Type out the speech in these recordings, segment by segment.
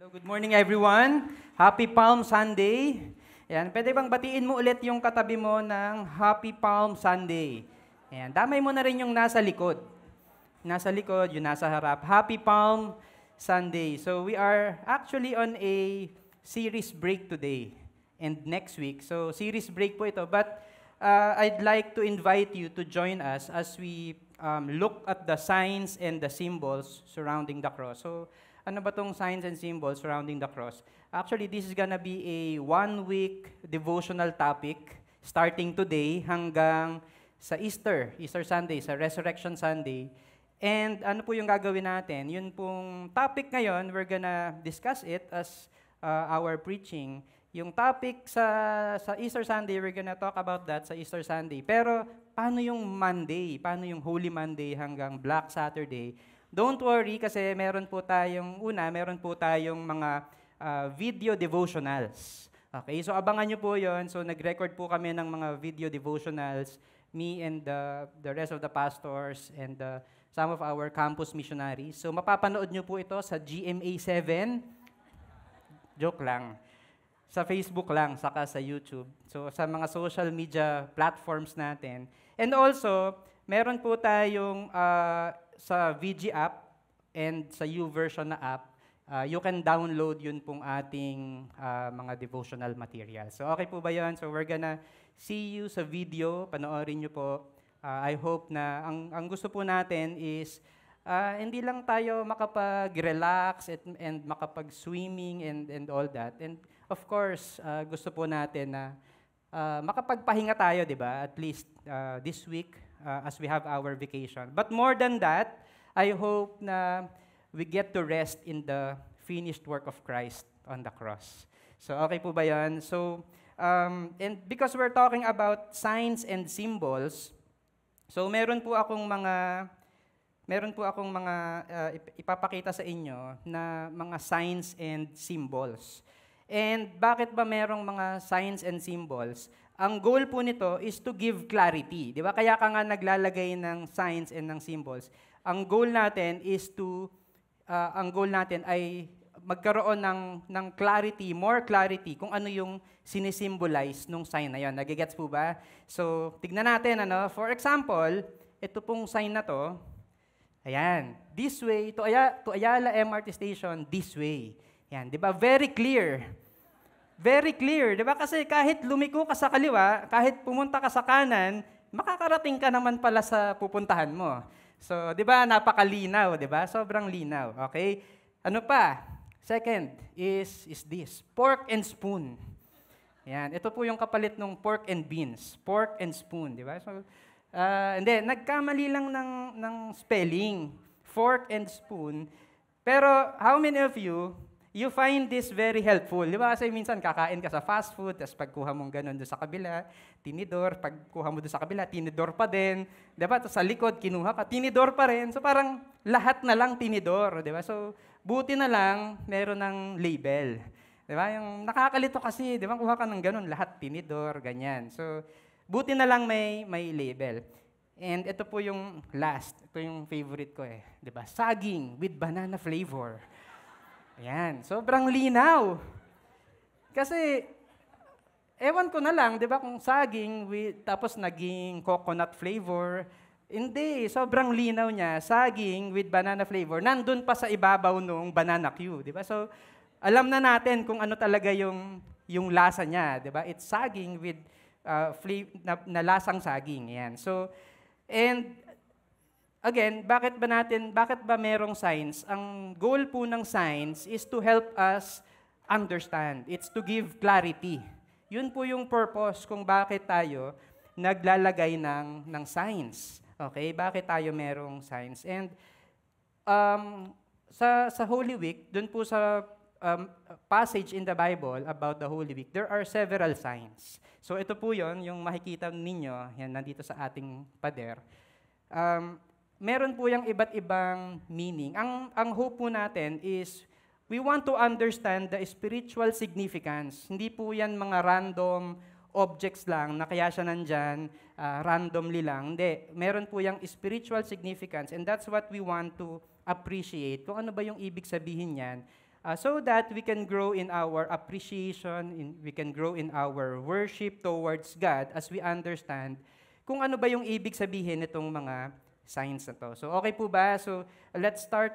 So good morning everyone. Happy Palm Sunday. Yan, pwede bang batiin mo ulit yung katabi mo ng Happy Palm Sunday? Yan, damay mo na rin yung nasa likod. Nasa likod, yung nasa harap. Happy Palm Sunday. So we are actually on a series break today and next week. So series break po ito, but I'd like to invite you to join us as we look at the signs and the symbols surrounding the cross. So ano ba tong signs and symbols surrounding the cross? Actually, this is gonna be a one-week devotional topic starting today hanggang sa Easter Sunday, sa Resurrection Sunday. And ano po yung gagawin natin? Yun pong topic ngayon, we're gonna discuss it as our preaching. Yung topic sa Easter Sunday, we're gonna talk about that sa Easter Sunday. Pero paano yung Monday? Paano yung Holy Monday hanggang Black Saturday? Don't worry kasi meron po tayong mga video devotionals. Okay, so abangan nyo po yon. So nag-record po kami ng mga video devotionals, me and the rest of the pastors and some of our campus missionaries. So mapapanood nyo po ito sa GMA 7. Joke lang. Sa Facebook lang, saka sa YouTube. So sa mga social media platforms natin. And also, meron po tayong sa VG app and sa YouVersion na app, you can download yun pong ating mga devotional material. So okay po ba yun? So we're gonna see you sa video, panoorin nyo po. I hope na, ang gusto po natin is, hindi lang tayo makapag-relax and makapag-swimming and all that. And of course, gusto po natin na makapagpahinga tayo, di ba? At least this week, as we have our vacation. But more than that, I hope na we get to rest in the finished work of Christ on the cross. So, okay po ba yan? So, and because we're talking about signs and symbols, so meron po akong mga ipapakita sa inyo na mga signs and symbols. And bakit ba merong mga signs and symbols? Ang goal po nito is to give clarity. Di ba? Kaya ka nga naglalagay ng signs and ng symbols. Ang goal natin ay magkaroon ng clarity, more clarity, kung ano yung sinisimbolize nung sign na yon. Nagigets po ba? So, tignan natin, for example, ito pong sign na to, ayan, this way, to Ayala MRT Station, this way. Yan, di ba? Very clear. Very clear, di ba? Kasi kahit lumiko ka sa kaliwa, kahit pumunta ka sa kanan, makakarating ka naman pala sa pupuntahan mo. So, di ba, napakalinaw, di ba? Sobrang linaw, okay? Ano pa? Second is this, pork and spoon. Yan, ito po yung kapalit ng pork and beans, pork and spoon, di ba? So, and then, nagkamali lang ng spelling, fork and spoon. Pero, how many of you find this very helpful? Di ba? Kasi minsan kakain ka sa fast food, tapos pagkuha mong ganun doon sa kabila, tinidor. Pagkuha mo doon sa kabila, tinidor pa din. Di ba? Tapos sa likod, kinuha ka, tinidor pa rin. So parang lahat na lang tinidor. Di ba? So buti na lang, meron ng label. Di ba? Yung nakakalito kasi, di ba? Kuha ka ng ganun, lahat tinidor, ganyan. So buti na lang may label. And ito po yung last. Ito yung favorite ko eh. Di ba? Saging with banana flavor. Ayan, sobrang linaw. Kasi, ewan ko na lang, di ba, kung saging, tapos naging coconut flavor, hindi, sobrang linaw niya, saging with banana flavor, nandun pa sa ibabaw nung banana Q, di ba? So, alam na natin kung ano talaga yung lasa niya, di ba? It's saging with na lasang saging, yan. So, and again, bakit ba merong signs? Ang goal po ng signs is to help us understand. It's to give clarity. Yun po yung purpose kung bakit tayo naglalagay ng signs. Okay? Bakit tayo merong signs? And sa Holy Week, dun po sa passage in the Bible about the Holy Week, there are several signs. So ito po yun, yung makikita ninyo, yan, nandito sa ating pader. Meron po yung iba't ibang meaning. Ang hope po natin is we want to understand the spiritual significance. Hindi po yan mga random objects lang na kaya siya nandyan, randomly lang. Hindi. Meron po yung spiritual significance and that's what we want to appreciate. Kung ano ba yung ibig sabihin yan so that we can grow in our appreciation, we can grow in our worship towards God as we understand kung ano ba yung ibig sabihin nitong mga signs na to. So okay po ba? So let's start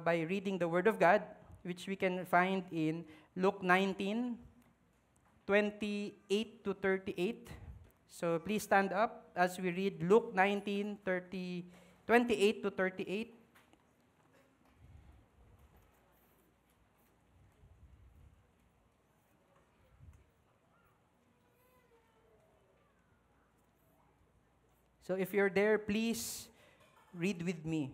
by reading the Word of God, which we can find in Luke 19:28 to 38. So please stand up as we read Luke 19:28 to 38. So if you're there, please read with me.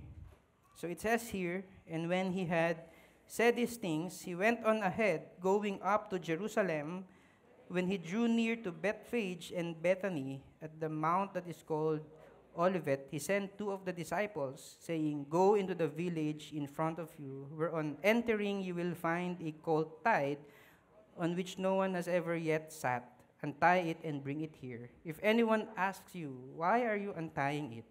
So it says here, and when he had said these things, he went on ahead, going up to Jerusalem. When he drew near to Bethphage and Bethany, at the mount that is called Olivet, he sent two of the disciples, saying, "Go into the village in front of you, where on entering you will find a colt tied, on which no one has ever yet sat. Untie it and bring it here. If anyone asks you, 'Why are you untying it?'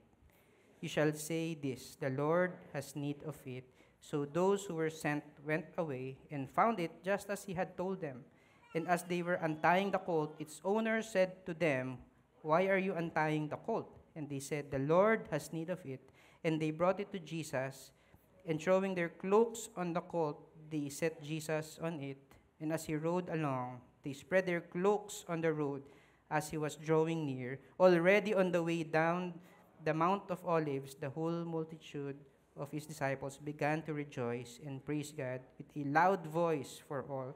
you shall say this, 'The Lord has need of it.'" So those who were sent went away and found it just as he had told them. And as they were untying the colt, its owner said to them, "Why are you untying the colt?" And they said, "The Lord has need of it." And they brought it to Jesus, and throwing their cloaks on the colt, they set Jesus on it. And as he rode along, they spread their cloaks on the road as he was drawing near. Already on the way down the Mount of Olives, the whole multitude of his disciples began to rejoice and praise God with a loud voice for all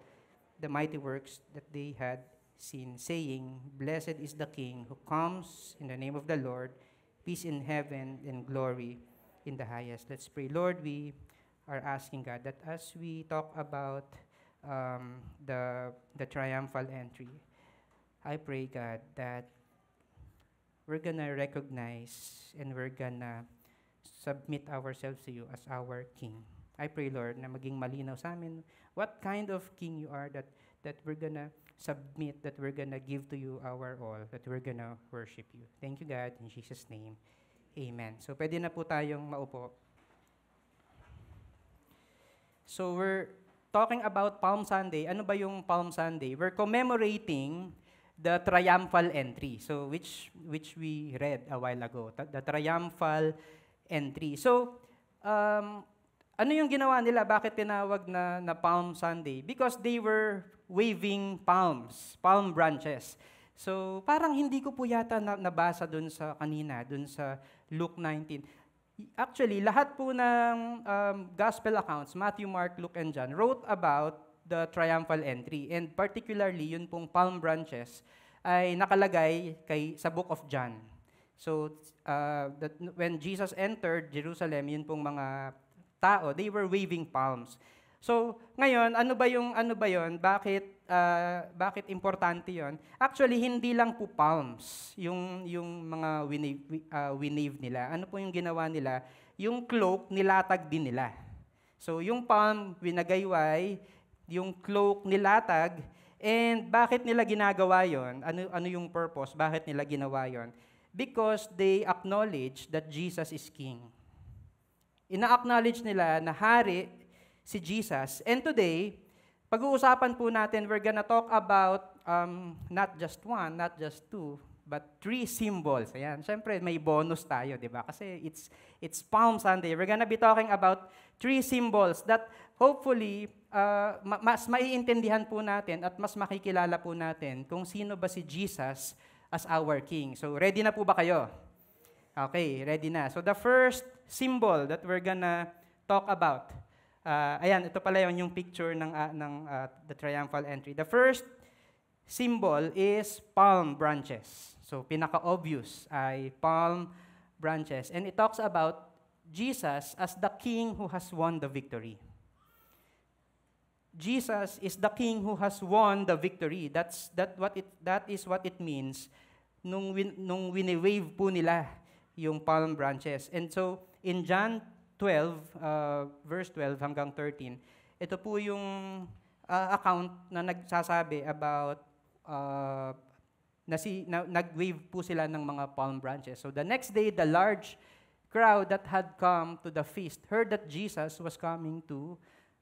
the mighty works that they had seen, saying, "Blessed is the King who comes in the name of the Lord, peace in heaven and glory in the highest." Let's pray. Lord, we are asking God that as we talk about the triumphal entry, I pray, God, that we're gonna recognize and we're gonna submit ourselves to you as our King. I pray, Lord, na maging malinaw sa amin what kind of King you are, that we're gonna submit, that we're gonna give to you our all, that we're gonna worship you. Thank you, God, in Jesus' name. Amen. So pwede na po tayong maupo. So we're talking about Palm Sunday. Ano ba yung Palm Sunday? We're commemorating the triumphal entry. So which we read a while ago, the triumphal entry. So ano yung ginawa nila? Bakit tinawag na Palm Sunday? Because they were waving palms, palm branches. So parang hindi ko po yata nabasa dun sa kanina, dun sa Luke 19. Actually, lahat po ng gospel accounts, Matthew, Mark, Luke, and John, wrote about the triumphal entry. And particularly, yun pong palm branches ay nakalagay sa book of John. So, when Jesus entered Jerusalem, yun pong mga tao, they were waving palms. So, ngayon, ano ba yon? Bakit importante yon? Actually, hindi lang po palms yung mga winave nila. Ano po yung ginawa nila? Yung cloak, nilatag din nila. So, yung palm, winagayway, yung cloak, nilatag, and bakit nila ginagawa yon? Ano yung purpose? Bakit nila ginawa yon? Because they acknowledge that Jesus is King. Ina-acknowledge nila na hari si Jesus. And today, pag-uusapan po natin, we're gonna talk about not just one, not just two, but three symbols. Ayan, syempre may bonus tayo, di ba? Kasi it's Palm Sunday. We're gonna be talking about three symbols that hopefully mas maiintindihan po natin at mas makikilala po natin kung sino ba si Jesus as our King. So, ready na po ba kayo? Okay, ready na. So, the first symbol that we're gonna talk about, ayan, ito pala yung picture ng the triumphal entry. The first symbol is palm branches. So, pinaka-obvious ay palm branches. And it talks about Jesus as the King who has won the victory. Jesus is the King who has won the victory. That is what it means nung wini-wave po nila yung palm branches. And so, in John 12, verse 12 hanggang 13, ito po yung account na nagsasabi about nag-wave po sila ng mga palm branches. So the next day, the large crowd that had come to the feast heard that Jesus was coming to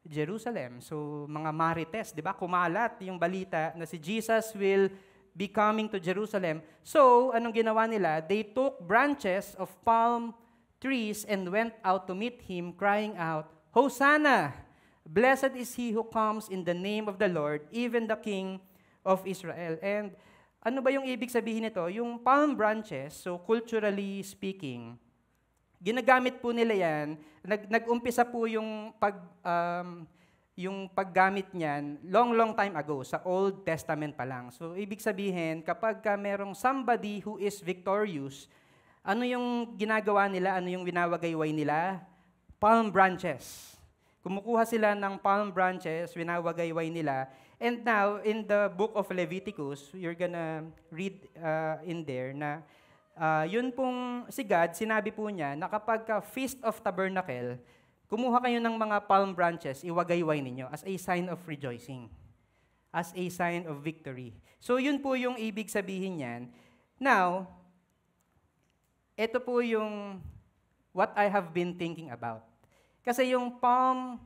Jerusalem. So, mga marites, di ba? Kumalat yung balita na si Jesus will be coming to Jerusalem. So, anong ginawa nila? They took branches of palm trees and went out to meet him, crying out, Hosanna! Blessed is he who comes in the name of the Lord, even the King of Israel. And ano ba yung ibig sabihin nito? Yung palm branches, so culturally speaking, ginagamit po nila yan. Nag-umpisa po yung paggamit niyan long time ago, sa Old Testament pa lang. So, ibig sabihin, kapag merong somebody who is victorious, ano yung ginagawa nila? Ano yung winawagayway nila? Palm branches. Kumukuha sila ng palm branches, winawagayway nila. And now, in the book of Leviticus, you're gonna read in there na yun pong si God, sinabi po niya na kapag Feast of Tabernacle, kumuha kayo ng mga palm branches, iwagayway ninyo as a sign of rejoicing, as a sign of victory. So yun po yung ibig sabihin niyan. Now, ito po yung what I have been thinking about. Kasi yung palm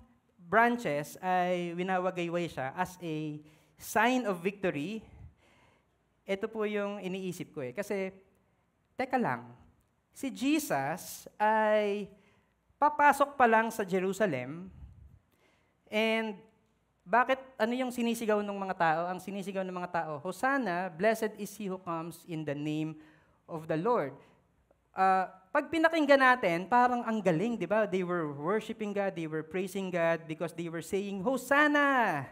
branches ay winawagayway siya as a sign of victory. Ito po yung iniisip ko eh. Kasi, teka lang, si Jesus ay papasok pa lang sa Jerusalem, and bakit, ano yung sinisigaw ng mga tao? Ang sinisigaw ng mga tao, Hosanna, blessed is he who comes in the name of the Lord. Pag pinakinggan natin, parang ang galing, di ba? They were worshiping God, they were praising God because they were saying, Hosanna!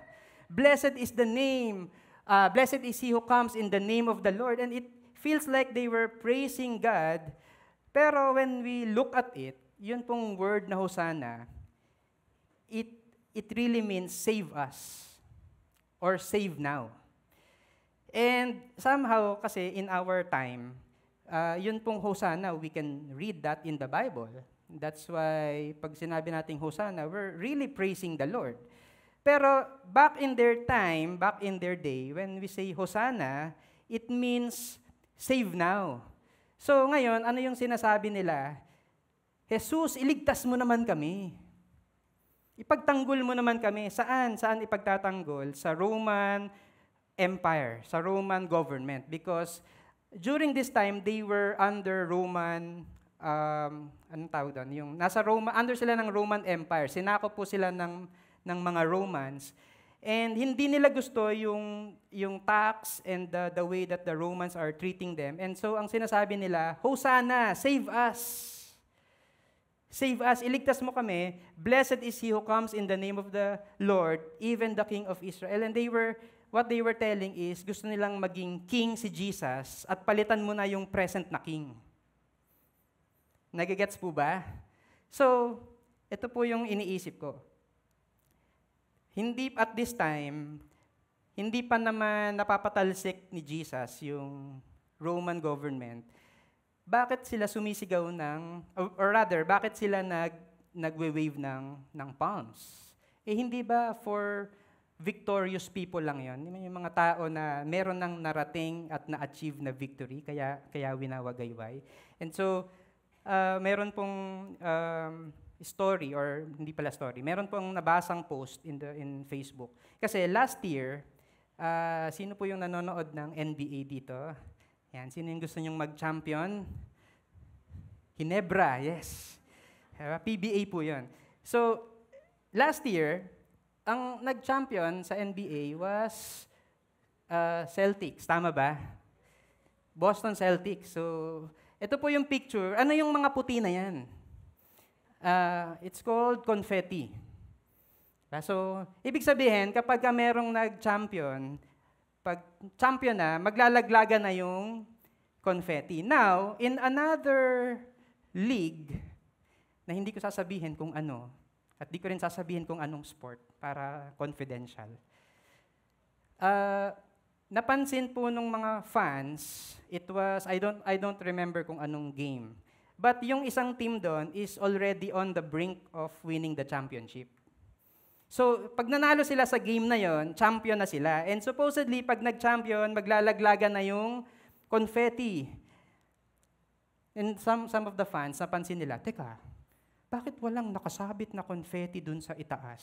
Blessed is the name, blessed is he who comes in the name of the Lord. And it feels like they were praising God, pero when we look at it, yun pong word na Hosanna, it really means save us or save now. And somehow, kasi in our time, yun pong Hosanna, we can read that in the Bible. That's why pag sinabi nating Hosanna, we're really praising the Lord. Pero back in their time, back in their day, when we say Hosanna, it means save now. So ngayon, ano yung sinasabi nila? Jesus, iligtas mo naman kami. Ipagtanggol mo naman kami. Saan? Saan ipagtatanggol? Sa Roman Empire, sa Roman government. Because during this time, they were under Roman, anong tawag doon? Yung, under sila ng Roman Empire. Sinakop po sila ng mga Romans. And hindi nila gusto yung tax and the way that the Romans are treating them. And so, ang sinasabi nila, Hosanna, save us. Save us, iligtas mo kami. Blessed is he who comes in the name of the Lord, even the King of Israel. And what they were telling is, gusto nilang maging king si Jesus at palitan mo na yung present na king. Nagigets po ba? So, ito po yung iniisip ko. Hindi at this time, hindi pa naman napapatalsik ni Jesus yung Roman government. Bakit sila sumisigaw or rather, bakit sila nagwe-wave ng palms? Hindi ba for victorious people lang yon? Yung mga tao na meron ng narating at na-achieve na victory, kaya winawagayway. And so, meron pong story, or hindi pala story, meron pong nabasang post in Facebook. Kasi last year, sino po yung nanonood ng NBA dito? Yan, sino yung gusto nyong mag-champion? Ginebra, yes. PBA po yun. So, last year, ang nag-champion sa NBA was Celtics. Tama ba? Boston Celtics. So, ito po yung picture. Ano yung mga puti na yan? It's called confetti. So, ibig sabihin, kapag merong nag-champion, pag champion na, maglalaglagan na yung confetti. Now, in another league, na hindi ko sasabihin kung ano, at di ko rin sasabihin kung anong sport, para confidential. Napansin po nung mga fans, it was, I don't remember kung anong game. But yung isang team doon is already on the brink of winning the championship. So, pag nanalo sila sa game na yon, champion na sila. And supposedly, pag nag-champion, maglalaglagan na yung confetti. And some of the fans, napansin nila, teka, bakit walang nakasabit na confetti dun sa itaas?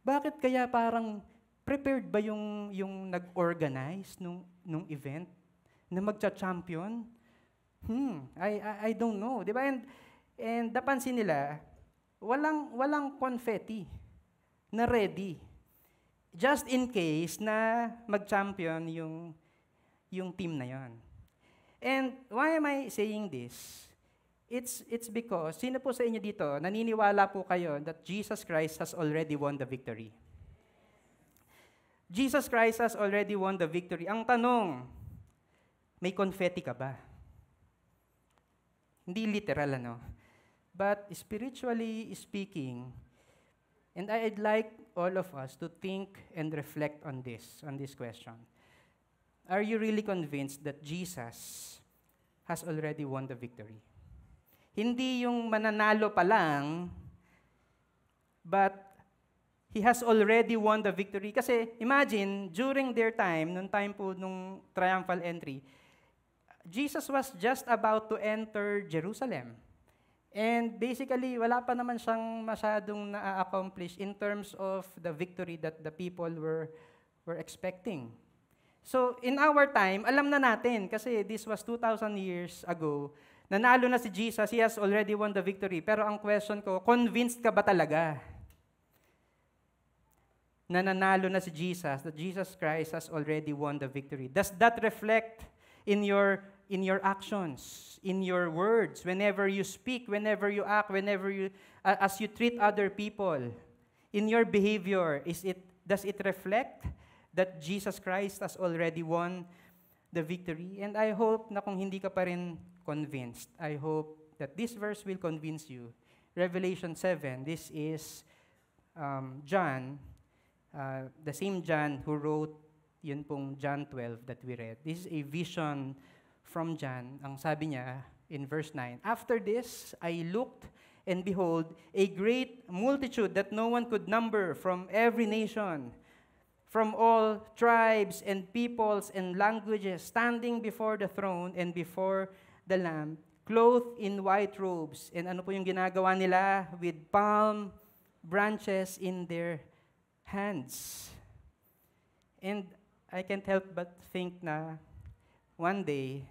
Bakit kaya parang prepared ba yung nag-organize nung event na magcha-champion? I don't know, di ba? And napansin nila, walang confetti na ready. Just in case na mag-champion yung team na yon. And why am I saying this? It's because, sino po sa inyo dito, naniniwala po kayo that Jesus Christ has already won the victory? Jesus Christ has already won the victory. Ang tanong, may confetti ka ba? Hindi literal, ano? But spiritually speaking, and I'd like all of us to think and reflect on this question. Are you really convinced that Jesus has already won the victory? Hindi yung mananalo pa lang, but He has already won the victory. Kasi imagine, during their time, nung time po nung triumphal entry, Jesus was just about to enter Jerusalem. And basically, wala pa naman siyang masyadong na-accomplish in terms of the victory that the people were expecting. So, in our time, alam na natin, kasi this was 2,000 years ago, nanalo na si Jesus, He has already won the victory. Pero ang question ko, convinced ka ba talaga na nanalo na si Jesus, that Jesus Christ has already won the victory? Does that reflect in your actions, in your words, whenever you speak, whenever you act, whenever you, as you treat other people, in your behavior, does it reflect that Jesus Christ has already won the victory? And I hope na kung hindi ka pa rin convinced, I hope that this verse will convince you. Revelation 7, this is John, the same John who wrote yun pong John 12 that we read. This is a vision from John. Ang sabi niya in verse 9, "After this, I looked, and behold, a great multitude that no one could number from every nation, from all tribes and peoples and languages, standing before the throne and before the Lamb, clothed in white robes." And ano po yung ginagawa nila? With palm branches in their hands. And I can't help but think na one day,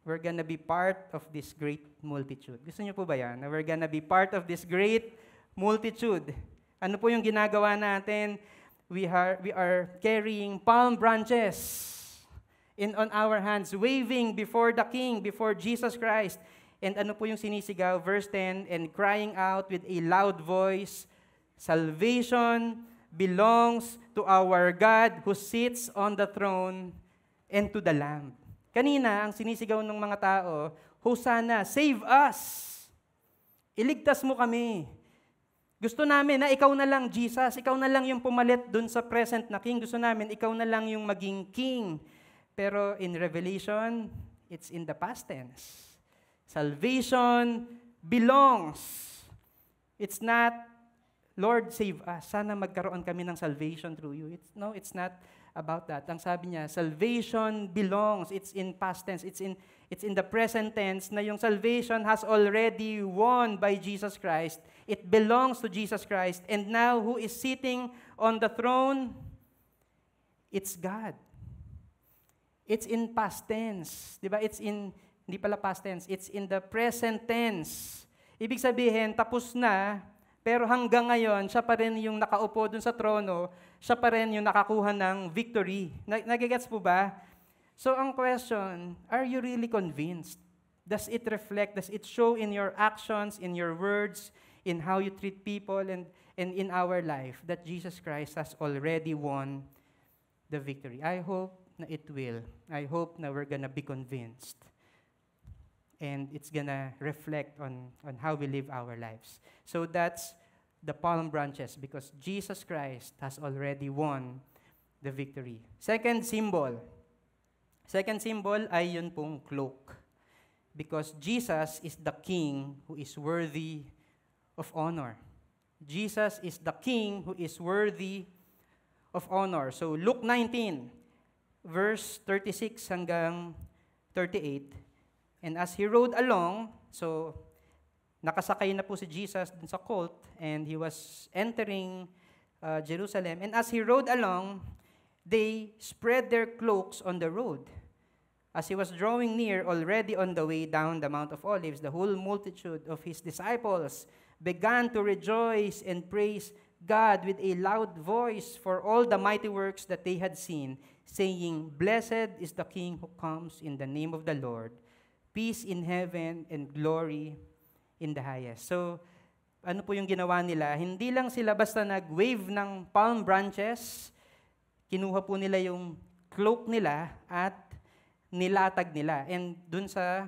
we're gonna be part of this great multitude. Gusto niyo po ba yan? Na we're gonna be part of this great multitude. Ano po yung ginagawa natin? We are carrying palm branches on our hands, waving before the King, before Jesus Christ. And ano po yung sinisigaw? Verse 10, "And crying out with a loud voice, salvation belongs to our God who sits on the throne and to the Lamb." Kanina, ang sinisigaw ng mga tao, "Hosanna, save us! Iligtas mo kami. Gusto namin na ikaw na lang, Jesus, ikaw na lang yung pumalit dun sa present na King. Gusto namin, ikaw na lang yung maging King." Pero in Revelation, it's in the past tense. Salvation belongs. It's not, "Lord, save us. Sana magkaroon kami ng salvation through you." It's not about that. Ang sabi niya, salvation belongs. It's in past tense. It's in the present tense na yung salvation has already won by Jesus Christ. It belongs to Jesus Christ. And now, who is sitting on the throne? It's God. It's in past tense. Di ba? Hindi pala past tense. It's in the present tense. Ibig sabihin, tapos na, pero hanggang ngayon, siya pa rin yung nakaupo dun sa trono, siya pa rin yung nakakuha ng victory. Nagigets po ba? So ang question, are you really convinced? Does it reflect, does it show in your actions, in your words, in how you treat people, and in our life, that Jesus Christ has already won the victory? I hope na it will. I hope na we're gonna be convinced. And it's gonna reflect on how we live our lives. So that's the palm branches, because Jesus Christ has already won the victory. Second symbol ay yun pong cloak. Because Jesus is the King who is worthy of honor. Jesus is the King who is worthy of honor. So Luke 19, verse 36 hanggang 38, "And as he rode along," so nakasakay na po si Jesus dun sa colt and he was entering Jerusalem. And as he rode along, they spread their cloaks on the road. As he was drawing near, already on the way down the Mount of Olives, the whole multitude of his disciples began to rejoice and praise God with a loud voice for all the mighty works that they had seen, saying, "Blessed is the King who comes in the name of the Lord. Peace in heaven and glory in the highest." So, ano po yung ginawa nila? Hindi lang sila basta nag-wave ng palm branches, kinuha po nila yung cloak nila at nilatag nila. And dun sa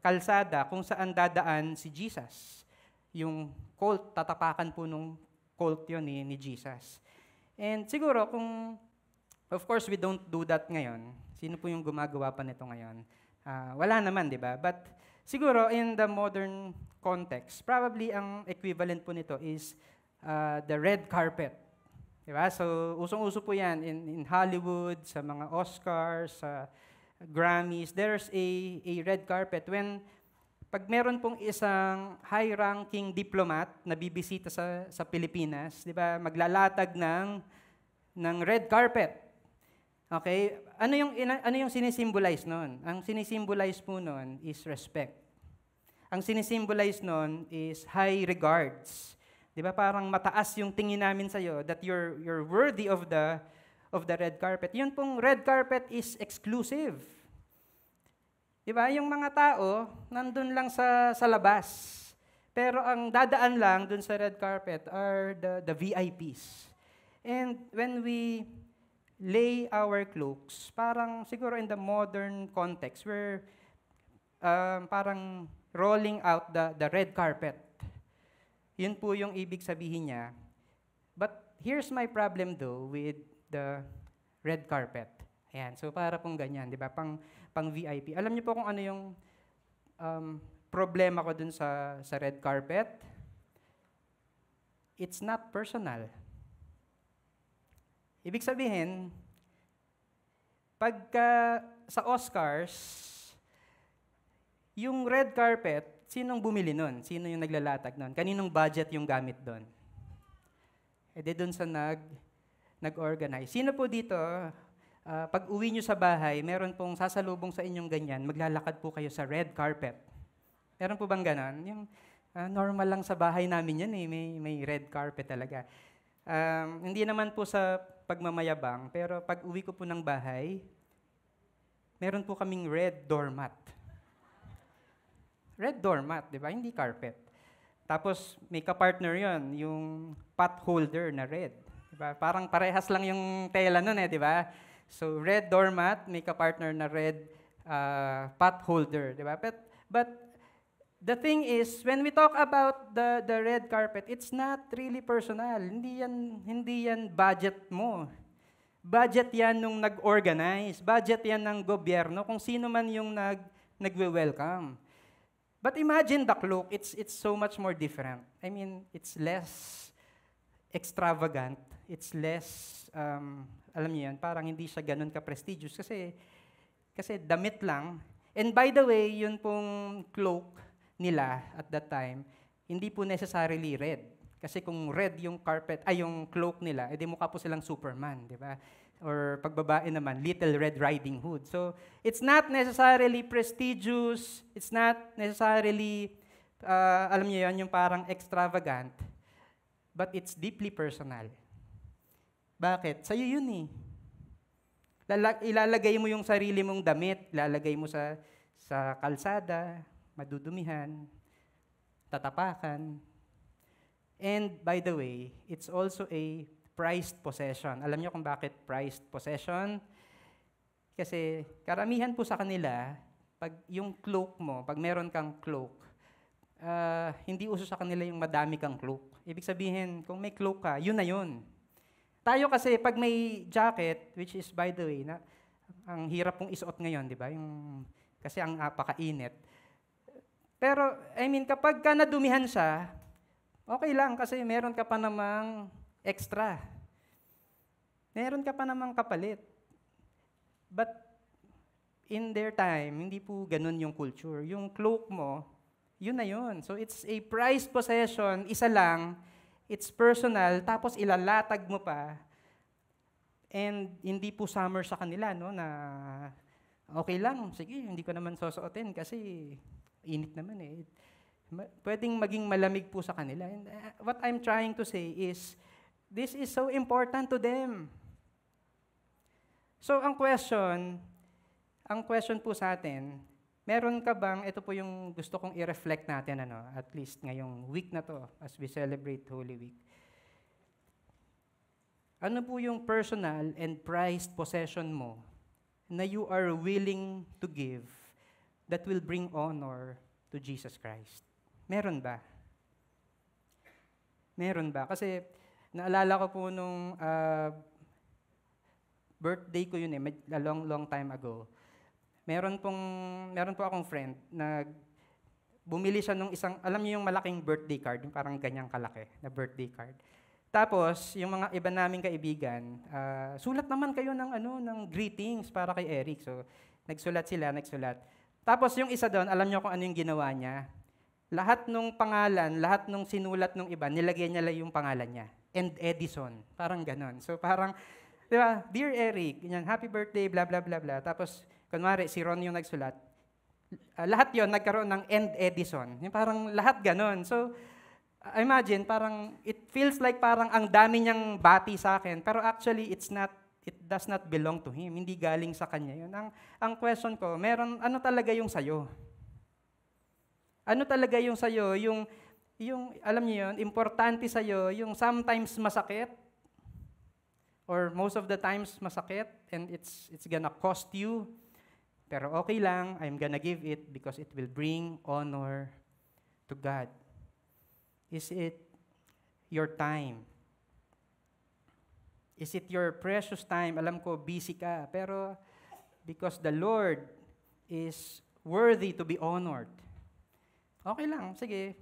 kalsada kung saan dadaan si Jesus, yung colt, tatapakan po nung colt yun ni Jesus. And siguro kung, of course, we don't do that ngayon. Sino po yung gumagawa pa nito ngayon? Wala naman, di ba? But siguro in the modern context, probably ang equivalent po nito is the red carpet. Diba? So, usong-uso po yan in Hollywood, sa mga Oscars, sa Grammys. There's a red carpet. Pag meron pong isang high-ranking diplomat na bibisita sa Pilipinas, diba, maglalatag ng red carpet. Okay? Ano yung sinisimbolize nun? Ang sinisimbolize po nun is respect. Ang sinisimbolize nun is high regards. Di ba parang mataas yung tingin namin sa'yo that you're worthy of the red carpet. Yun pong red carpet is exclusive. Di ba? Yung mga tao, nandun lang sa labas. Pero ang dadaan lang dun sa red carpet are the VIPs. And when we lay our cloaks, parang siguro in the modern context, we're parang rolling out the red carpet. Yun po yung ibig sabihin niya. But here's my problem though with the red carpet. Ayan, so para pong ganyan, di ba? Pang VIP. Alam niyo po kung ano yung problema ko dun sa red carpet? It's not personal. Ibig sabihin, pagka sa Oscars, yung red carpet, sinong bumili nun? Sino yung naglalatag nun? Kaninong budget yung gamit doon? E di doon sa nag-organize. Sino po dito, pag uwi nyo sa bahay, meron pong sasalubong sa inyong ganyan, maglalakad po kayo sa red carpet. Meron po bang ganon? Yung normal lang sa bahay namin yan eh, may red carpet talaga. Hindi naman po sa pagmamayabang, pero pag uwi ko po ng bahay, meron po kaming red doormat. Red doormat, di ba? Hindi carpet. Tapos may kapartner yon, yung pot holder na red. Di ba? Parang parehas lang yung tela nun eh, di ba? So red doormat, may kapartner na red pot holder, di ba? But the thing is, when we talk about the red carpet, it's not really personal. Hindi yan budget mo. Budget yan nung nag-organize. Budget yan ng gobyerno kung sino man yung nagwe-welcome. But imagine the cloak, it's so much more different. I mean, it's less extravagant. It's less, alam niyo yan, parang hindi siya ganun ka-prestigious kasi damit lang. And by the way, yun pong cloak nila at that time, hindi po necessarily red. Kasi kung red yung carpet, yung cloak nila, edi mukha po silang Superman, di ba? Or pagbabae naman, Little Red Riding Hood. So, it's not necessarily prestigious, it's not necessarily, alam niyo yun, yung parang extravagant, but it's deeply personal. Bakit? Sa'yo yun eh. Ilalagay mo yung sarili mong damit, ilalagay mo sa kalsada, madudumihan, tatapakan. And by the way, it's also a prized possession. Alam niyo kung bakit prized possession? Kasi karamihan po sa kanila, pag yung cloak mo, pag meron kang cloak, hindi uso sa kanila yung madami kang cloak. Ibig sabihin, kung may cloak ka, yun na yun. Tayo kasi, pag may jacket, which is by the way, ang hirap pong isuot ngayon, di ba? Kasi ang apakainit. Pero, I mean, kapag ka nadumihan siya, okay lang kasi meron ka pa namang extra. Meron ka pa namang kapalit. But in their time, hindi po ganun yung culture. Yung cloak mo, yun na yun. So it's a prized possession, isa lang, it's personal, tapos ilalatag mo pa, and hindi po summer sa kanila, no, na okay lang, sige, hindi ko naman susuotin kasi init naman eh. Pwedeng maging malamig po sa kanila. And what I'm trying to say is, this is so important to them. So ang question po sa atin, meron ka bang, ito po yung gusto kong i-reflect natin, at least ngayong week na to, as we celebrate Holy Week. Ano po yung personal and prized possession mo na you are willing to give that will bring honor to Jesus Christ? Meron ba? Meron ba? Kasi naalala ko po nung birthday ko yun a long time ago. Meron po akong friend na bumili siya nung isang, alam niyo yung malaking birthday card, yung parang ganyang kalaki na birthday card. Tapos, yung mga iba naming kaibigan, sulat naman kayo ng greetings para kay Eric. So, nagsulat. Tapos, yung isa doon, alam niyo kung ano yung ginawa niya? Lahat nung pangalan, lahat nung sinulat nung iba, nilagay niya lang yung pangalan niya. And Edison. Parang ganon. So, parang, di ba, Dear Eric, ganyan, happy birthday, blah, blah, blah, blah. Tapos, kunwari, si Ron yung nagsulat. Lahat yon nagkaroon ng End Edison. Yung parang lahat ganon. So, imagine, parang, it feels like parang ang dami niyang bati sa akin, pero actually, it does not belong to him. Hindi galing sa kanya yun. Ang question ko, ano talaga yung sayo? Ano talaga yung sayo? Yung alam niyo yun, importante sa'yo, yung sometimes masakit, or most of the times masakit, and it's gonna cost you, pero okay lang, I'm gonna give it because it will bring honor to God. Is it your time? Is it your precious time? Alam ko, busy ka, pero because the Lord is worthy to be honored. Okay lang, sige.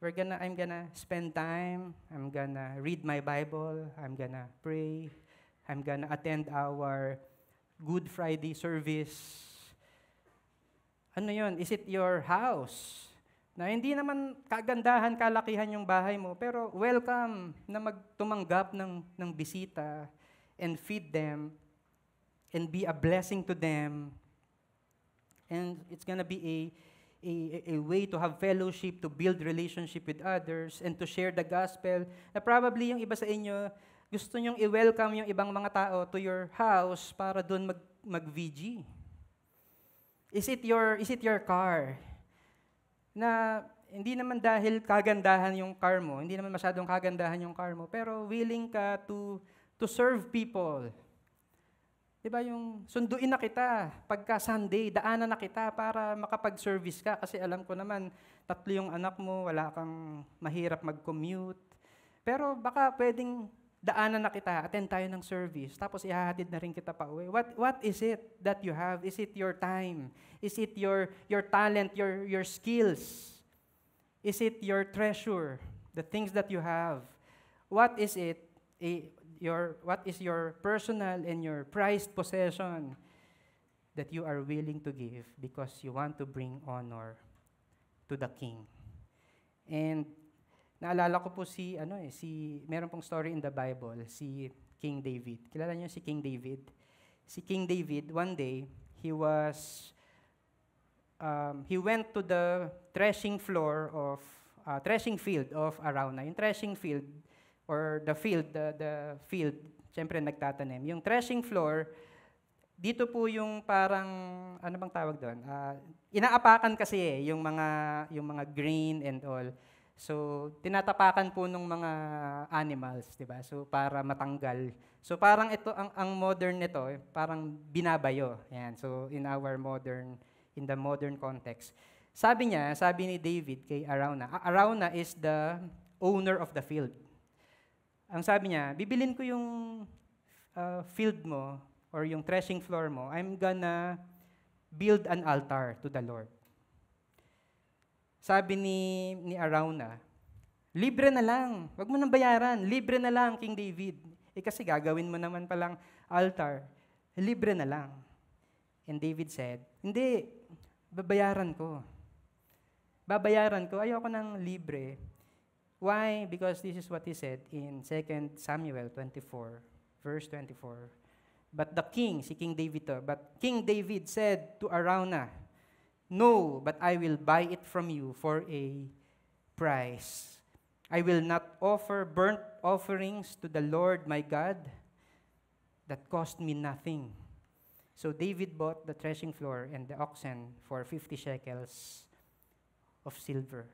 I'm gonna spend time, I'm gonna read my Bible, I'm gonna pray, I'm gonna attend our Good Friday service. Ano yun? Is it your house? Na hindi naman kagandahan, kalakihan yung bahay mo, pero welcome na tumanggap ng bisita and feed them and be a blessing to them. And it's gonna be a way to have fellowship, to build relationship with others, and to share the gospel. Na probably yung iba sa inyo, gusto nyong i-welcome yung ibang mga tao to your house para doon mag-VG. Is it your car? Na hindi naman dahil kagandahan yung car mo, hindi naman masyadong kagandahan yung car mo, pero willing ka to serve people. Diba yung sunduin na kita, pagka Sunday, daanan na kita para makapag-service ka. Kasi alam ko naman, 3 yung anak mo, wala kang mahirap mag-commute. Pero baka pwedeng daanan na kita, attend tayo ng service, tapos ihahatid na rin kita pa uwi. What is it that you have? Is it your time? Is it your talent, your skills? Is it your treasure, the things that you have? What is it? What is your personal and your prized possession that you are willing to give because you want to bring honor to the King? And naalala ko po meron pong story in the Bible, si King David. Kilala niyo si King David? Si King David, one day, he went to the threshing field of Arauna. Yung threshing field, or the field, siyempre nagtatanim. Yung threshing floor, dito po yung parang, ano bang tawag doon? Inaapakan kasi yung mga grain and all. So, tinatapakan po ng mga animals, di ba? So, para matanggal. So, parang ito, ang modern nito, parang binabayo. Yan. So, in the modern context. Sabi ni David kay Arauna is the owner of the field. Ang sabi niya, bibilin ko yung field mo or yung threshing floor mo, I'm gonna build an altar to the Lord. Sabi ni Arauna, libre na lang, wag mo nang bayaran, libre na lang, King David. Kasi gagawin mo naman palang altar, libre na lang. And David said, hindi, babayaran ko. babayaran ko, ayoko ng libre. Why? Because this is what he said in 2 Samuel 24, verse 24. But the king, si King David to, but King David said to Araunah, "No, but I will buy it from you for a price. I will not offer burnt offerings to the Lord my God that cost me nothing." So David bought the threshing floor and the oxen for 50 shekels of silver.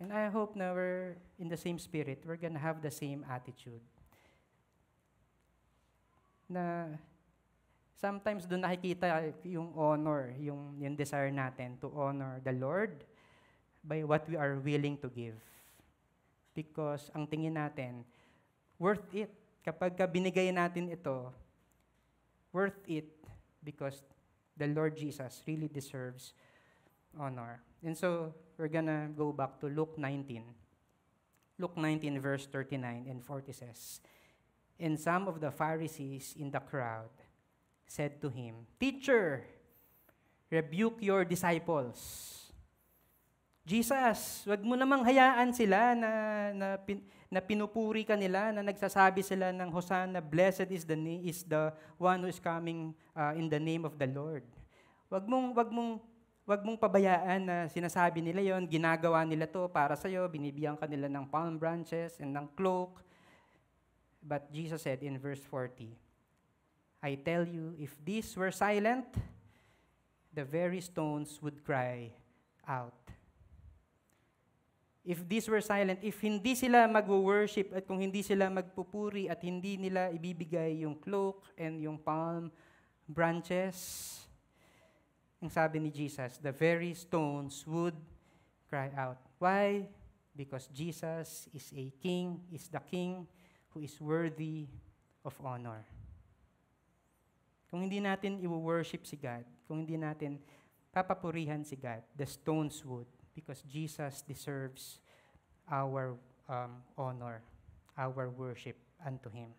And I hope na we're in the same spirit, we're gonna have the same attitude. Na sometimes doon nakikita yung honor, yung desire natin to honor the Lord by what we are willing to give. Because ang tingin natin, worth it. Kapag binigay natin ito, worth it because the Lord Jesus really deserves honor. And so, we're gonna go back to Luke 19. Luke 19, verse 39 and 40 says, "And some of the Pharisees in the crowd said to him, 'Teacher, rebuke your disciples.'" Jesus, wag mo namang hayaan sila na pinupuri ka nila, na nagsasabi sila ng Hosanna, "Blessed is the one who is coming in the name of the Lord." Wag mong pabayaan na sinasabi nila yon, ginagawa nila to para sa'yo, binibigyan ka nila ng palm branches and ng cloak. But Jesus said in verse 40, "I tell you, if these were silent, the very stones would cry out." If these were silent, if hindi sila mag-worship at kung hindi sila magpupuri at hindi nila ibibigay yung cloak and yung palm branches, ang sabi ni Jesus, the very stones would cry out. Why? Because Jesus is a king, is the king who is worthy of honor. Kung hindi natin i-worship si God, kung hindi natin papapurihan si God, the stones would, because Jesus deserves our honor, our worship unto Him.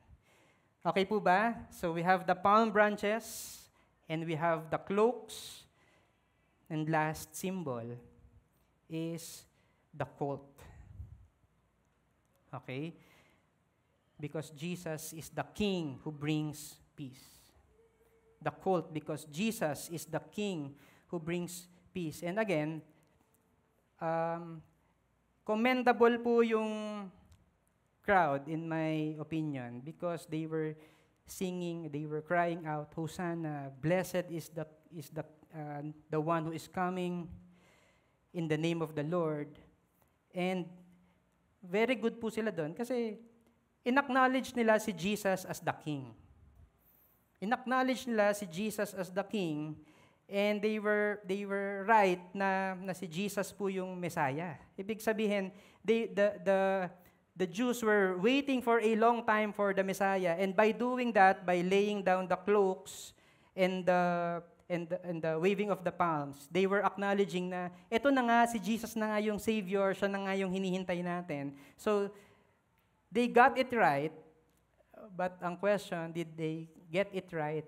Okay po ba? So we have the palm branches, and we have the cloaks, and last symbol is the colt. Okay? Because Jesus is the king who brings peace. The colt, because Jesus is the king who brings peace. And again, commendable po yung crowd, in my opinion, because they were singing, they were crying out, "Hosanna, blessed is the one who is coming in the name of the Lord." And very good po sila doon kasi in-acknowledge nila si Jesus as the King. In-acknowledge nila si Jesus as the King, and they were right na si Jesus po yung Messiah. Ibig sabihin, the Jews were waiting for a long time for the Messiah, and by doing that, by laying down the cloaks and the waving of the palms, they were acknowledging na ito na nga, si Jesus na nga yung Savior, siya na nga yung hinihintay natin. So, they got it right, but ang question, did they get it right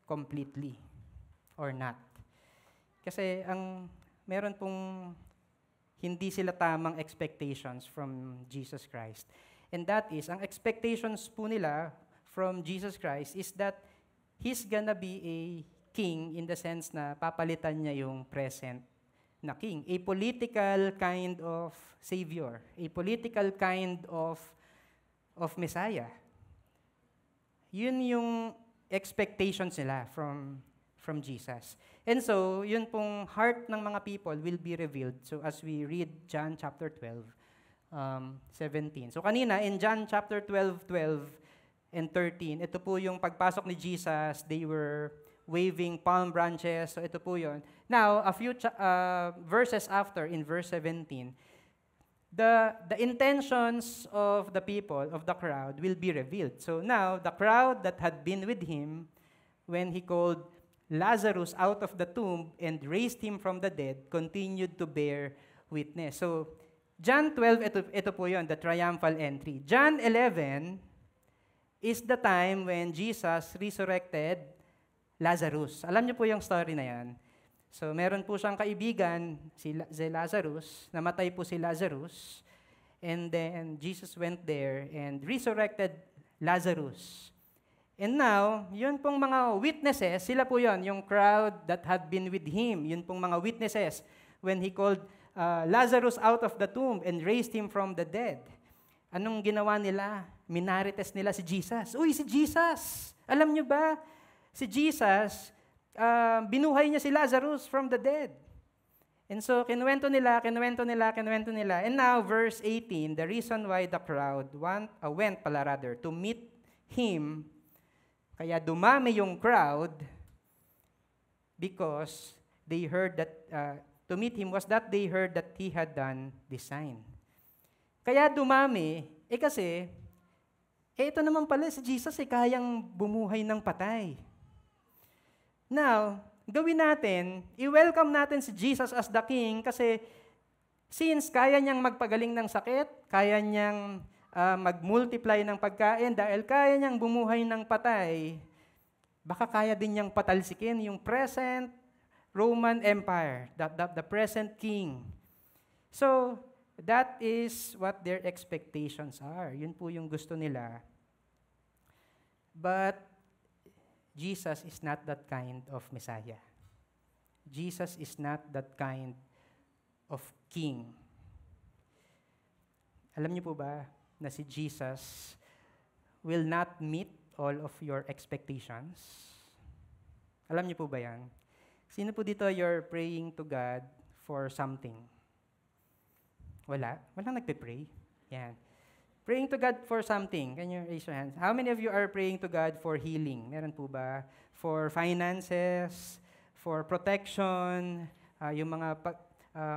completely or not? Kasi meron pong hindi sila tamang expectations from Jesus Christ. And that is, ang expectations po nila from Jesus Christ is that He's gonna be a king in the sense na papalitan niya yung present na king. A political kind of savior. A political kind of Messiah. Yun yung expectations nila from Jesus. And so, yun pong heart ng mga people will be revealed. So as we read John chapter 12, 17. So kanina, in John chapter 12 and 13, ito po yung pagpasok ni Jesus, they were waving palm branches. So ito po yun. Now, a few verses after, in verse 17, the intentions of the people, of the crowd, will be revealed. So now, the crowd that had been with Him when He called Lazarus out of the tomb and raised him from the dead, continued to bear witness. So, John 12, ito po yun, the triumphal entry. John 11 is the time when Jesus resurrected Lazarus. Alam niyo po yung story na yan. So meron po siyang kaibigan, si Lazarus, namatay po si Lazarus, and then Jesus went there and resurrected Lazarus. And now, yun pong mga witnesses, sila po yun, yung crowd that had been with him, yun pong mga witnesses when he called Lazarus out of the tomb and raised him from the dead. Anong ginawa nila? Minarites nila si Jesus. Uy, si Jesus! Alam nyo ba, si Jesus, binuhay niya si Lazarus from the dead. And so, kinuwento nila. And now, verse 18, the reason why the crowd went to meet him, kaya dumami yung crowd, because they heard that, to meet him was that they heard that he had done this sign. Kaya dumami, kasi, ito naman pala si Jesus, kayang bumuhay ng patay. Now, gawin natin, i-welcome natin si Jesus as the King kasi since kaya niyang magpagaling ng sakit, kaya niyang mag-multiply ng pagkain, dahil kaya niyang bumuhay ng patay, baka kaya din niyang patalsikin yung present Roman Empire, the present king. So, that is what their expectations are. Yun po yung gusto nila. But Jesus is not that kind of Messiah. Jesus is not that kind of king. Alam niyo po ba na si Jesus will not meet all of your expectations? Alam niyo po ba yan? Sino po dito you're praying to God for something? Wala? Walang nagpe-pray? Yan. Praying to God for something. Can you raise your hands? How many of you are praying to God for healing? Meron po ba? For finances, for protection, yung mga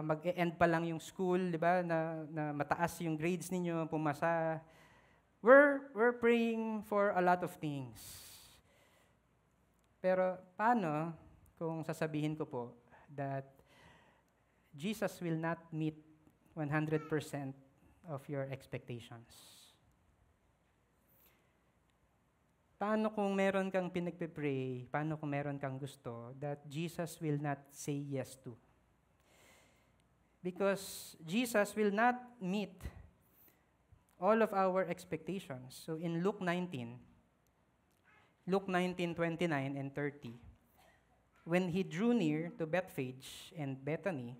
mag-e-end pa lang yung school, di ba? Na mataas yung grades ninyo, pumasa. We're praying for a lot of things. Pero paano kung sasabihin ko po that Jesus will not meet 100% of your expectations? Paano kung meron kang pinagpe-pray, paano kung meron kang gusto that Jesus will not say yes to? Because Jesus will not meet all of our expectations. So in Luke 19:29 and 30, when he drew near to Bethphage and Bethany,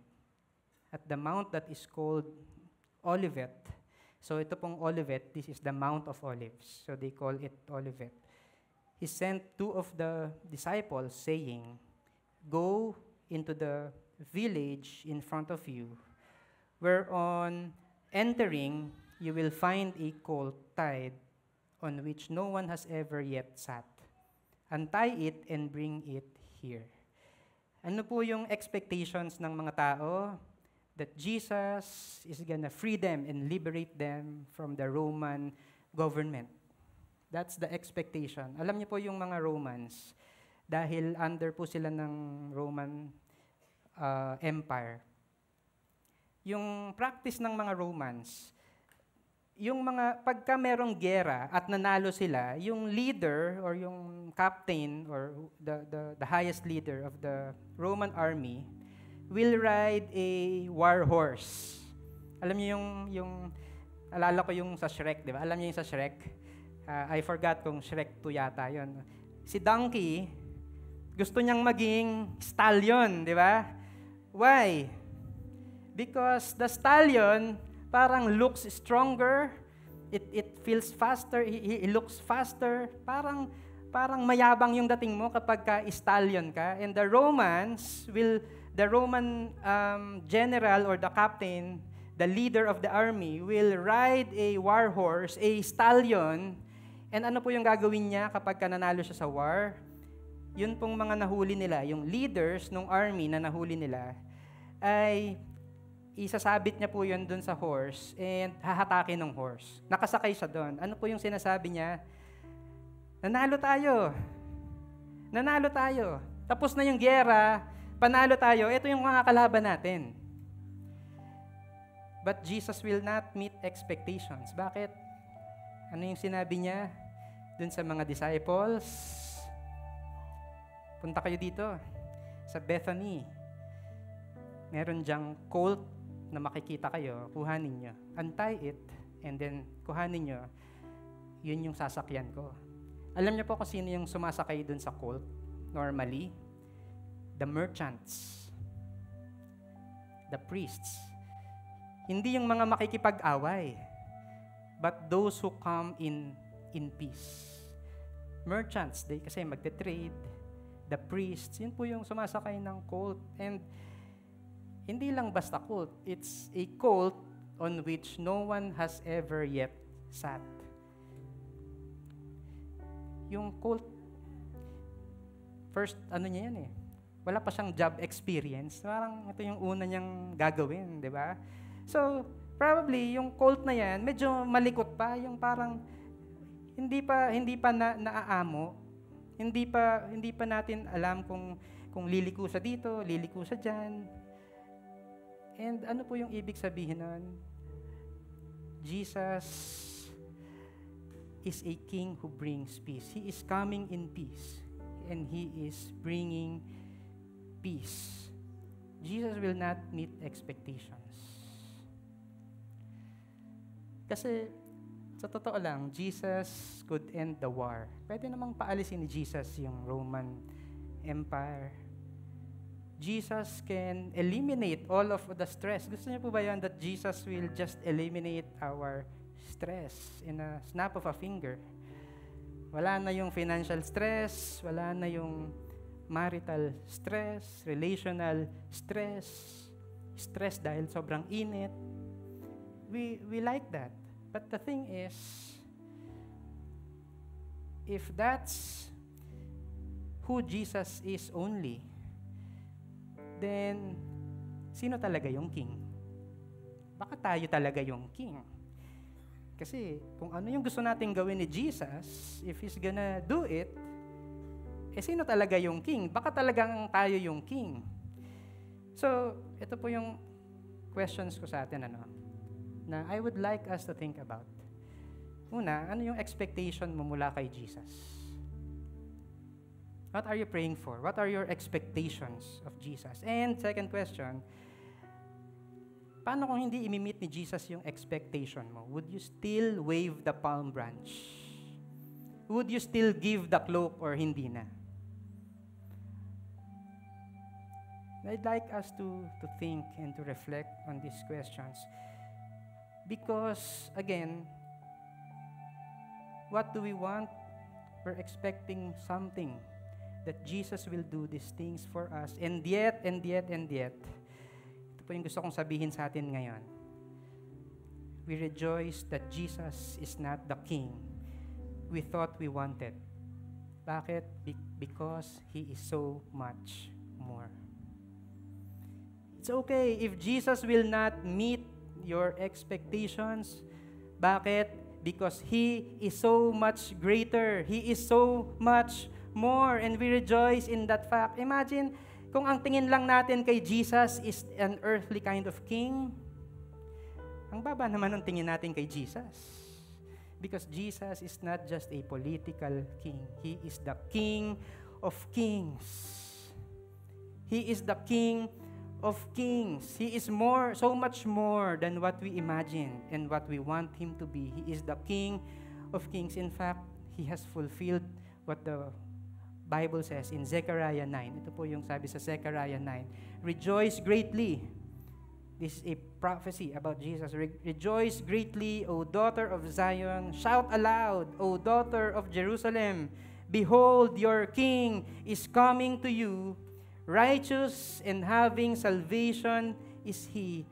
at the mount that is called Olivet. So ito pong Olivet, this is the Mount of Olives. So they call it Olivet. He sent 2 of the disciples saying, "Go into the village in front of you, whereon entering you will find a colt tied on which no one has ever yet sat. Untie it and bring it here." Ano po yung expectations ng mga tao? That Jesus is gonna free them and liberate them from the Roman government. That's the expectation. Alam niyo po yung mga Romans, dahil under po sila ng Roman Empire. Yung practice ng mga Romans, yung mga, pagka merong gera at nanalo sila, yung leader or yung captain or the highest leader of the Roman army will ride a war horse. Alam niyo yung alala ko yung sa Shrek, di ba? Alam niyo yung sa Shrek? I forgot kung Shrek 2 yata yun. Si Donkey, gusto niyang maging stallion, di ba? Why? Because the stallion parang looks stronger, it feels faster, he looks faster, parang mayabang yung dating mo kapag ka stallion ka. And the Roman general or the captain, the leader of the army, will ride a war horse, a stallion. And ano po yung gagawin niya kapag ka nanalo siya sa war? Yun pong mga nahuli nila, yung leaders ng army na nahuli nila, ay isasabit niya po yun dun sa horse and hahatakin ng horse. Nakasakay siya dun. Ano po yung sinasabi niya? Nanalo tayo. Nanalo tayo. Tapos na yung giyera, panalo tayo. Ito yung mga kalaban natin. But Jesus will not meet expectations. Bakit? Ano yung sinabi niya dun sa mga disciples? Punta kayo dito sa Bethany. meron diyang colt na makikita kayo, kuhanin nyo. Untie it, and then kuhanin nyo, yun yung sasakyan ko. Alam niyo po kung sino yung sumasakay dun sa colt? Normally, the merchants, the priests. Hindi yung mga makikipag-away, but those who come in peace. Merchants, kasi magte-trade. The priests, yun po yung sumasakay ng colt. And hindi lang basta colt, it's a colt on which no one has ever yet sat. Yung colt, first, niya yan eh. Wala pa siyang job experience. Parang ito yung una niyang gagawin, di ba? So, probably, yung colt na yan, medyo malikot pa. Yung parang, hindi pa naaamo. Hindi pa natin alam kung liliko sa dito, liliko sa dyan. And ano po yung ibig sabihin nun? Jesus is a king who brings peace. He is coming in peace. And He is bringing peace. Jesus will not meet expectations. Kasi, sa totoo lang, Jesus could end the war. Pwede namang paalisin ni Jesus yung Roman Empire. Jesus can eliminate all of the stress. Gusto niyo po ba yan that Jesus will just eliminate our stress in a snap of a finger? Wala na yung financial stress, wala na yung marital stress, relational stress, stress dahil sobrang init. We like that. But the thing is, if that's who Jesus is only, then sino talaga yung king? Baka tayo talaga yung king. Kasi kung ano yung gusto nating gawin ni Jesus, if He's gonna do it, sino talaga yung king? Baka talagang tayo yung king. So, ito po yung questions ko sa atin, na I would like us to think about. Una, ano yung expectation mo mula kay Jesus? What are you praying for? What are your expectations of Jesus? And second question, paano kung hindi imi-meet ni Jesus yung expectation mo? Would you still wave the palm branch? Would you still give the cloak or hindi na? I'd like us to think and to reflect on these questions. Because, again, what do we want? We're expecting something that Jesus will do these things for us. And yet, ito po yung gusto kong sabihin sa atin ngayon. We rejoice that Jesus is not the King we thought we wanted. Bakit? Because He is so much more. It's okay if Jesus will not meet your expectations. Bakit? Because He is so much greater. He is so much more, and we rejoice in that fact. Imagine, kung ang tingin lang natin kay Jesus is an earthly kind of king, ang baba naman ang tingin natin kay Jesus. Because Jesus is not just a political king. He is the King of kings. He is the King of kings. He is so much more than what we imagine and what we want Him to be. He is the King of kings. In fact, He has fulfilled what the Bible says in Zechariah 9. Ito po yung sabi sa Zechariah 9. Rejoice greatly. This is a prophecy about Jesus. Rejoice greatly, O daughter of Zion. Shout aloud, O daughter of Jerusalem. Behold, your King is coming to you. Righteous and having salvation is He.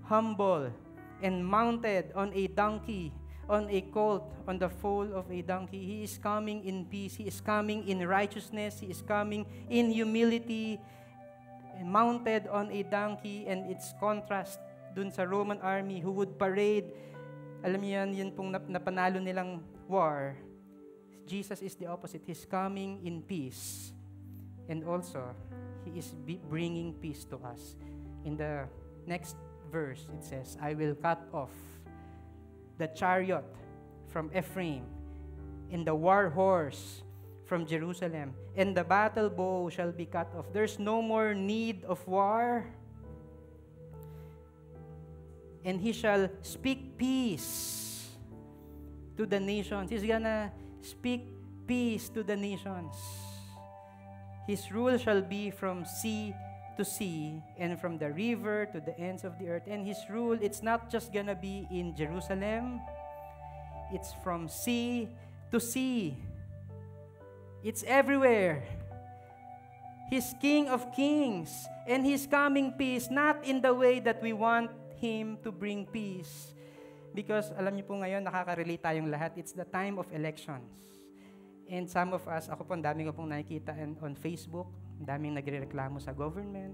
Humble and mounted on a donkey, on a colt, on the foal of a donkey. He is coming in peace. He is coming in righteousness. He is coming in humility, mounted on a donkey, and its contrast dun sa Roman army who would parade. Alam niyo yan, yun pong napanalo nilang war. Jesus is the opposite. He's coming in peace. And also, He is bringing peace to us. In the next verse, it says, I will cut off the chariot from Ephraim, and the war horse from Jerusalem, and the battle bow shall be cut off. There's no more need of war. and He shall speak peace to the nations. He's gonna speak peace to the nations. His rule shall be from sea to sea and from the river to the ends of the earth. And His rule, it's not just gonna be in Jerusalem. It's from sea to sea. It's everywhere. He's King of kings, and He's coming peace, not in the way that we want Him to bring peace. Because alam niyo po ngayon, nakaka-relate tayong lahat, it's the time of elections. And some of us, ako po, ang dami ko pong nakikita on Facebook, ang daming nagre-reklamo sa government,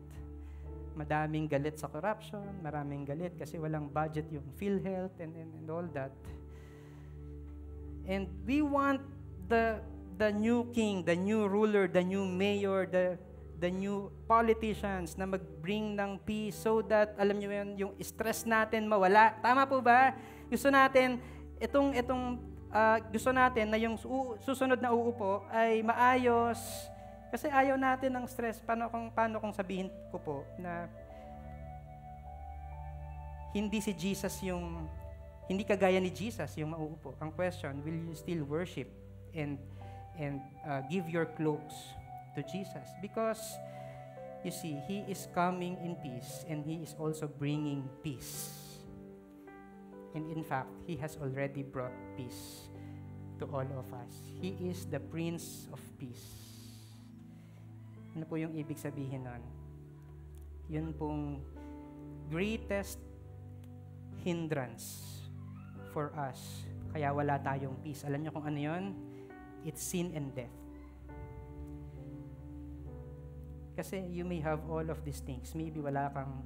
madaming galit sa corruption, maraming galit kasi walang budget yung PhilHealth and all that. And we want the new king, the new ruler, the new mayor, the new politicians na mag-bring ng peace so that, alam niyo yun, yung stress natin mawala. Tama po ba? Gusto natin, gusto natin na yung susunod na uupo ay maayos. Kasi ayaw natin ng stress. Paano kung sabihin ko po na hindi si Jesus yung, hindi kagaya ni Jesus yung mauupo. Ang question, will you still worship and give your cloaks to Jesus? Because, you see, He is coming in peace and He is also bringing peace. And in fact, He has already brought peace to all of us. He is the Prince of Peace. Ano po yung ibig sabihin nun? Yun pong greatest hindrance for us. Kaya wala tayong peace. Alam niyo kung ano yun? It's sin and death. Kasi you may have all of these things. Maybe wala kang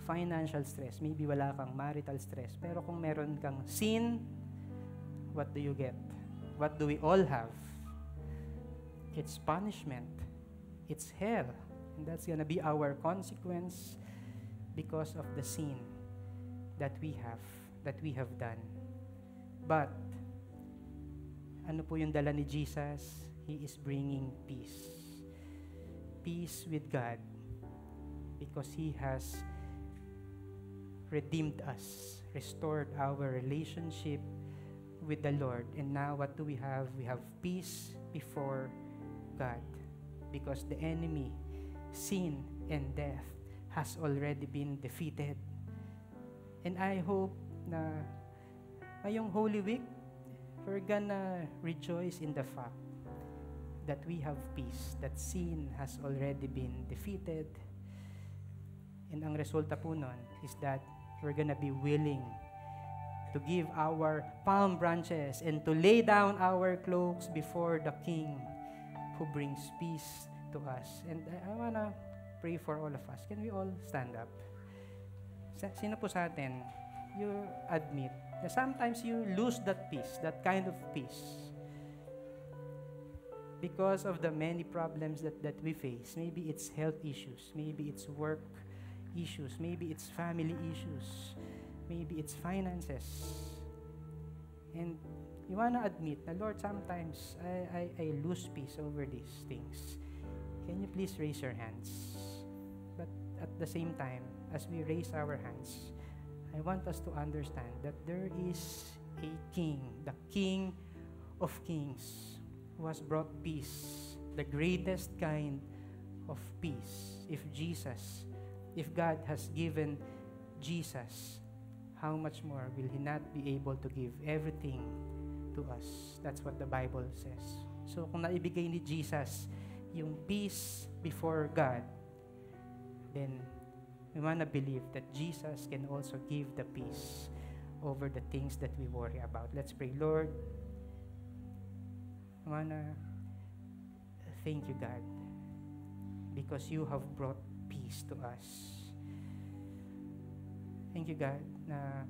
financial stress. Maybe wala kang marital stress. Pero kung meron kang sin, what do you get? What do we all have? It's punishment. It's hell. And that's gonna be our consequence because of the sin that we have done. But, ano po yung dala ni Jesus? He is bringing peace. Peace with God because He has redeemed us, restored our relationship with the Lord. And now what do we have? We have peace before God because the enemy, sin and death, has already been defeated. And I hope na ngayong Holy Week, we're gonna rejoice in the fact that we have peace, that sin has already been defeated. And ang resulta po nun is that we're gonna be willing to give our palm branches and to lay down our cloaks before the King who brings peace to us. And I wanna pray for all of us. Can we all stand up? Sino po sa atin, you admit na sometimes you lose that peace, that kind of peace, because of the many problems that we face. Maybe it's health issues, maybe it's work issues, maybe it's family issues, maybe it's finances. And you wanna admit na, Lord, sometimes I lose peace over these things. Can you please raise your hands? But at the same time, as we raise our hands, I want us to understand that there is a King, the King of Kings, who has brought peace, the greatest kind of peace. If God has given Jesus, how much more will He not be able to give everything to us? That's what the Bible says. So kung naibigay ni Jesus yung peace before God, then we want to believe that Jesus can also give the peace over the things that we worry about. Let's pray. Lord, I want to thank you, God, because you have brought peace to us. Thank you, God, na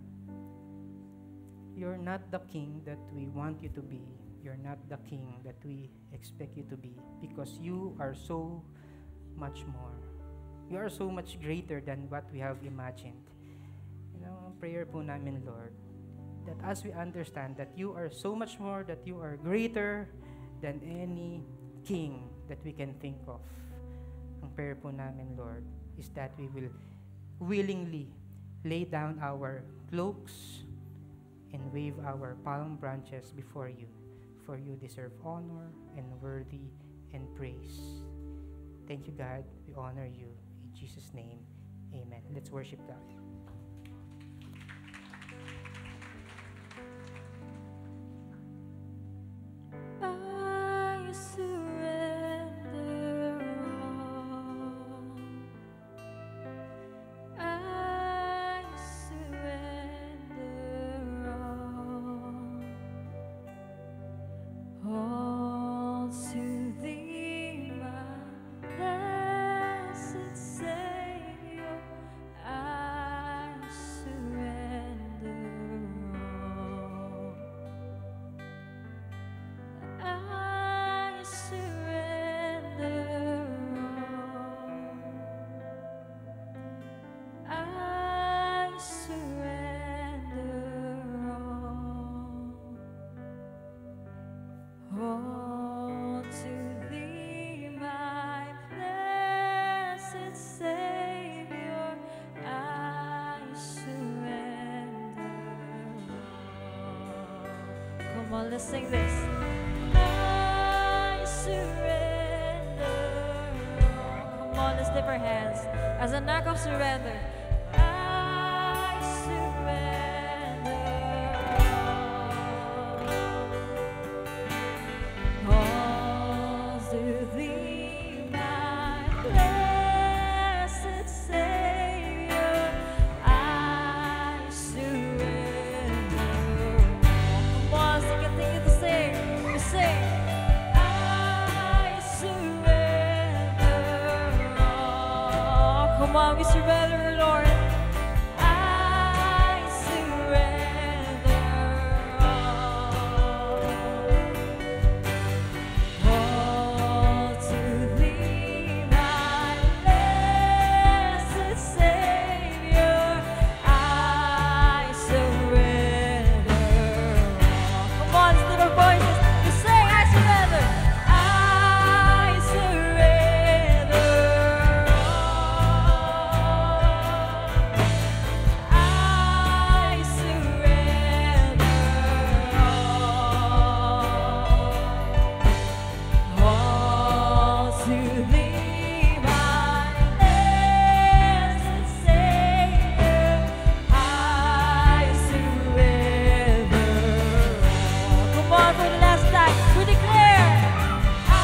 you're not the king that we want you to be. You're not the king that we expect you to be, because you are so much more. You are so much greater than what we have imagined. Ang prayer po namin, Lord, that as we understand that you are so much more, that you are greater than any king that we can think of. Ang prayer po namin, Lord, is that we will willingly lay down our cloaks and wave our palm branches before you, for you deserve honor and worthy and praise. Thank you, God. We honor you. In Jesus' name, amen. Let's worship God. I surrender all. I surrender all to Thee, my blessed Savior. I surrender all. I surrender all. I surrender all to Thee, my blessed Savior. I surrender all. Come on, let's sing this. I surrender all. Come on, let's lift our hands as a knock of surrender. I surrender all to Thee, my blessed Savior. I surrender all. Come on, sing it, continue to sing. You sing. I surrender all. Come on, we surrender, Lord. I surrender all to Thee, my blessed Savior. I surrender all. Come on, lift our voices. You sing, I surrender. I surrender all. I surrender all to Thee, my blessed Savior. I surrender all. Come on, for the last time, we declare. I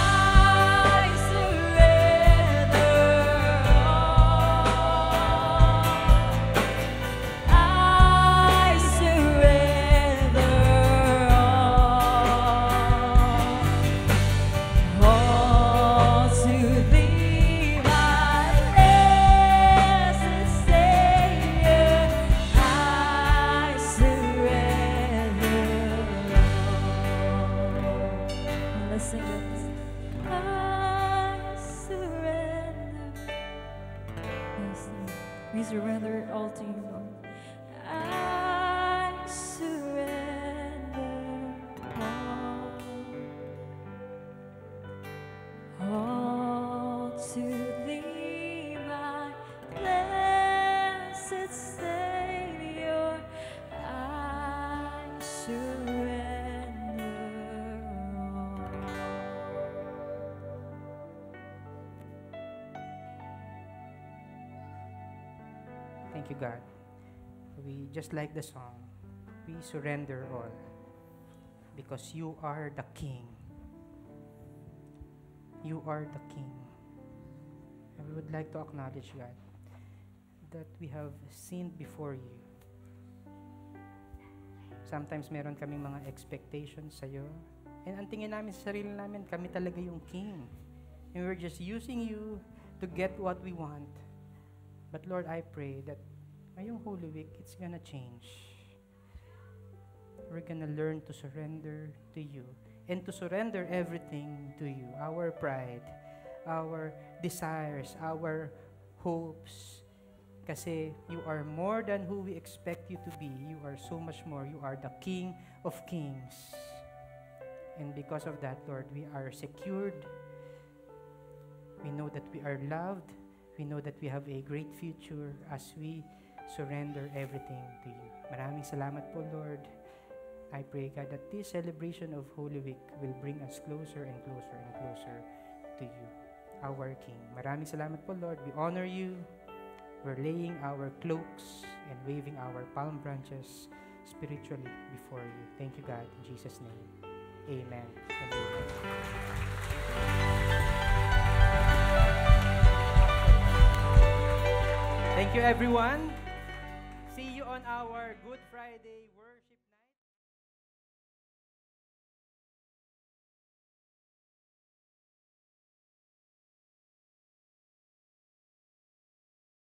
surrender all. I surrender all to Thee, my blessed Savior. I surrender all. Let's sing this. I surrender. Yes, Lord. We surrender it all to you, Lord. I surrender all to Thee, my blessed Savior. I surrender all. Thank you, God. We just like the song, we surrender all because you are the King. You are the King. And we would like to acknowledge, God, that we have sinned before you. Sometimes meron kaming mga expectations sa'yo. And ang tingin namin sa sarili namin, kami talaga yung King. And we're just using you to get what we want. But Lord, I pray that ngayong Holy Week, it's gonna change. We're gonna learn to surrender to you and to surrender everything to you. Our pride, our desires, our hopes. Kasi you are more than who we expect you to be. You are so much more. You are the King of Kings. And because of that, Lord, we are secured. We know that we are loved. We know that we have a great future as we surrender everything to you. Maraming salamat po, Lord. I pray, God, that this celebration of Holy Week will bring us closer and closer and closer to you, our King. Maraming salamat po, Lord. We honor you. We're laying our cloaks and waving our palm branches spiritually before you. Thank you, God, in Jesus' name. Amen and amen. Thank you, everyone. See you on our Good Friday.